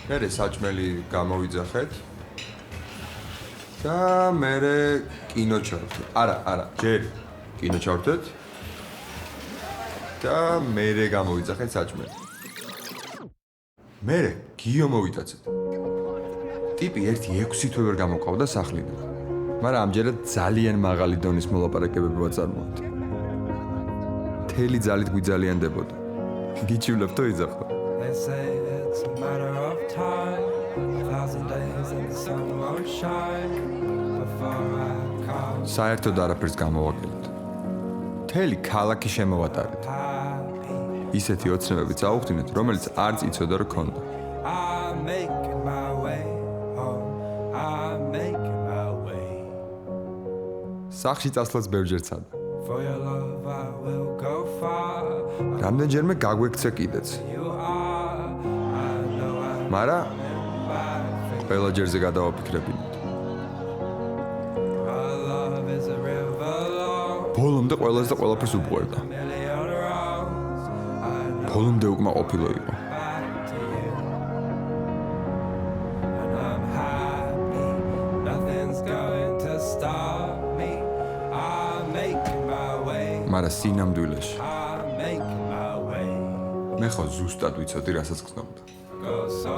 მერე საჭმელი გამოვიძახეთ და მერე კინო ჩავთვით. არა, ჯერ კინო ჩავთვით და მერე გამოვიძახეთ საჭმელი. მერე გიო მოვიტაცეთ. ტიპი 1-6 თვე ვერ გამოყავდა სახლიდან. მაგრამ ამჯერად ძალიან მაღალი დონის მოლაპარაკებები ვაწარმოებთ. მთელი ძალით გვიძალიანდებოდა. გიჩვენებთ თუ იძახო? They say it's a matter of time. 1,000 days and the sun won't shine before I come საერთოდ არაფერს გამოვაკელით. მთელი ქალაქი შემოვატარეთ. happy. ისეთი ოცნებებით წავუხდინეთ, რომელიც არც იცოდა რომ ქონდა. I'm making my way home. I'm making my way. სახში წასვლაც ბევრჯერ ცადა. For your love I will go far. რამდენჯერმე გაგვექცა კიდეც. You are. I know I'm მაგრამ back. ყველა ჯერზე გადავაფიქრებინეთ. Our love is a river long. ბოლომდე ყველას და ყველაფერს უბრუნდა. Million roads. I know ბოლომდე უკმაყოფილო იყო. back to you. And I'm happy. Nothing's going to stop me. I'm making my way. მაგრამ სინამდვილეში I'm making my way. მე ხო ზუსტად ვიცოდი, რასაც გწნობდა. Go so